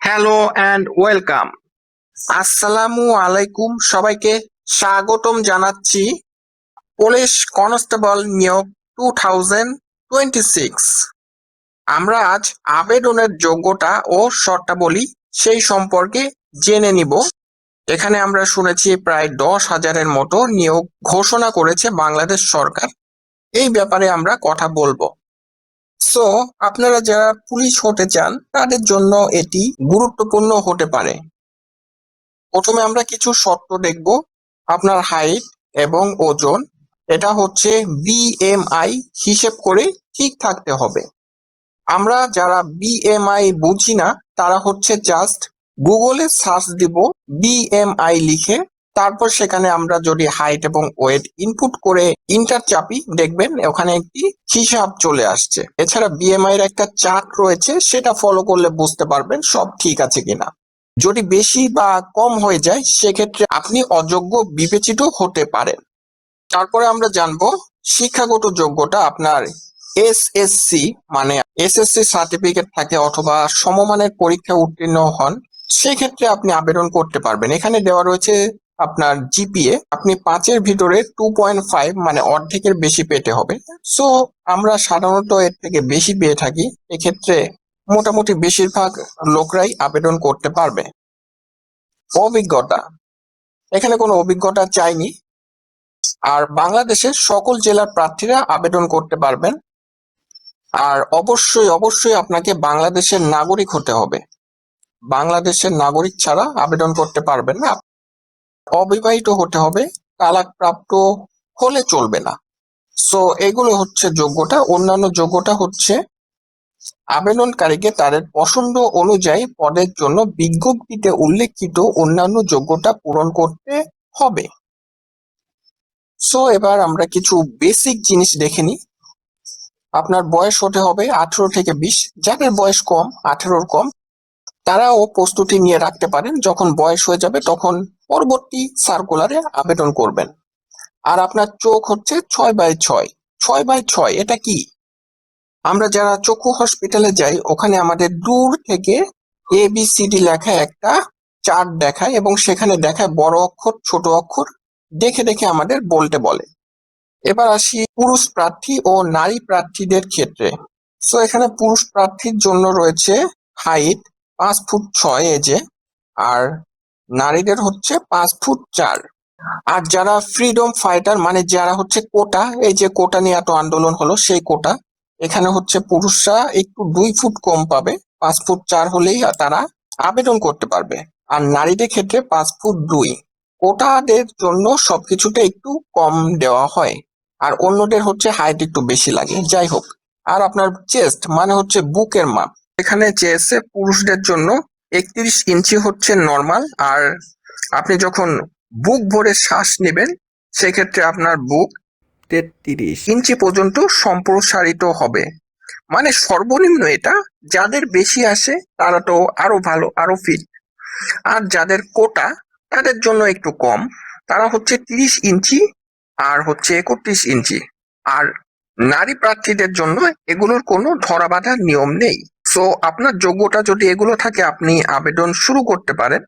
Hello and welcome. আসসালামু আলাইকুম, সবাইকে স্বাগতম জানাচ্ছি পুলিশ কনস্টেবল নিয়োগ 2026। আমরা আজ আবেদনের যোগ্যতা ও শর্তাবলী সেই সম্পর্কে জেনে নিব। এখানে আমরা শুনেছি প্রায় 10,000-এর মতো নিয়োগ ঘোষণা করেছে বাংলাদেশ সরকার। এই ব্যাপারে আমরা কথা বলবো। সো আপনারা যারা পুলিশ হতে চান তাদের জন্য এটি গুরুত্বপূর্ণ হতে পারে। প্রথমে আমরা কিছু শর্ত দেখব। আপনার হাইট এবং ওজন এটা হচ্ছে বিএমআই হিসেব করে ঠিক থাকতে হবে। আমরা যারা বিএমআই বুঝি না তারা হচ্ছে জাস্ট গুগলে সার্চ দিব বিএমআই লিখে, তারপর সেখানে আমরা যদি হাইট এবং ওয়েট ইনপুট করে ইন্টার চাপি দেখবেন ওখানে একটি হিসাব চলে আসছে। এছাড়া বিএমআই এর একটা চার্ট রয়েছে, সেটা ফলো করলে বুঝতে পারবেন সব ঠিক আছে কিনা। যদি বেশি বা কম হয়ে যায় সেক্ষেত্রে আপনি অযোগ্য বিবেচিত হতে পারেন। তারপরে আমরা জানবো শিক্ষাগত যোগ্যতা। আপনার এসএসসি মানে এসএসসি সার্টিফিকেট থাকে অথবা সমমানের পরীক্ষা উত্তীর্ণ হন, সেক্ষেত্রে আপনি আবেদন করতে পারবেন। এখানে দেওয়া রয়েছে আপনার জিপিএ, আপনি 5-এর ভিতরে 2.5 মানে অর্ধেকের বেশি পেতে হবে। সো আমরা সাধারণত এর থেকে বেশি পেয়ে থাকি, এক্ষেত্রে মোটামুটি বেশিরভাগ লোকরাই আবেদন করতে পারবে। অভিজ্ঞতা, এখানে কোনো অভিজ্ঞতা চাইনি। আর বাংলাদেশের সকল জেলার প্রার্থীরা আবেদন করতে পারবেন। আর অবশ্যই অবশ্যই আপনাকে বাংলাদেশের নাগরিক হতে হবে। বাংলাদেশের নাগরিক ছাড়া আবেদন করতে পারবেন না। অবিবাহিত হতে হবে, তালাকপ্রাপ্ত হলে চলবে না। সো এগুলো হচ্ছে যোগ্যতা। অন্যান্য যোগ্যতা হচ্ছে আবেদনকারীকে তাদের পছন্দ অনুযায়ী পদের জন্য বিজ্ঞপ্তিতে উল্লেখিত অন্যান্য যোগ্যতা পূরণ করতে হবে। সো এবার আমরা কিছু বেসিক জিনিস দেখে নিই। আপনার বয়স হতে হবে 18 থেকে 20। যাদের বয়স কম, 18-র কম, তারাও প্রস্তুতি নিয়ে রাখতে পারেন। যখন বয়স হয়ে যাবে তখন পরবর্তী সার্কুলারে আবেদন করবেন। আর আপনার চোখ হচ্ছে 6/6। 6/6 এটা কি? আমরা যারা চক্ষু হসপিটালে যাই ওখানে আমাদের দূর থেকে ABCD লেখা একটা চার্ট দেখায় এবং সেখানে দেখায় বড় অক্ষর ছোট অক্ষর, দেখে দেখে আমাদের বলতে বলে। এবার আসি পুরুষ প্রার্থী ও নারী প্রার্থীদের ক্ষেত্রে। সো এখানে পুরুষ প্রার্থীর জন্য রয়েছে হাইট 5'6" এজে, আর নারীদের হচ্ছে 5'4". আর যারা ফ্রিডম ফাইটার মানে যারা হচ্ছে কোটা, এই যে কোটা নিয়ে এত আন্দোলন হলো সেই কোটা, এখানে হচ্ছে পুরুষরা একটু 2 ফুট কম পাবে, 5'4" হলেই তারা আবেদন করতে পারবে। আর নারীদের ক্ষেত্রে 5'2". কোটাদের জন্য সবকিছুতে একটু কম দেওয়া হয়, আর অন্যদের হচ্ছে হাইট একটু বেশি লাগে। যাই হোক, আর আপনার চেস্ট মানে হচ্ছে বুকের মাপ, এখানে চেয়েছে পুরুষদের জন্য 31 ইঞ্চি হচ্ছে নর্মাল। আর আপনি যখন বুক ভরে শ্বাস নেবেন সেক্ষেত্রে আপনার বুক 33 ইঞ্চি পর্যন্ত সম্প্রসারিত হবে। মানে সর্বনিম্ন এটা। যাদের বেশি আসে তারা তো আরো ভালো, আরো ফিট। আর যাদের কোটা তাদের জন্য একটু কম, তারা হচ্ছে 30 ইঞ্চি আর হচ্ছে 31 ইঞ্চি। আর নারী প্রার্থীদের জন্য এগুলোর কোনো ধরাবাঁধা নিয়ম নেই। সো আপনার যোগ্যতা যদি এগুলো থাকে আপনি আবেদন শুরু করতে পারেন।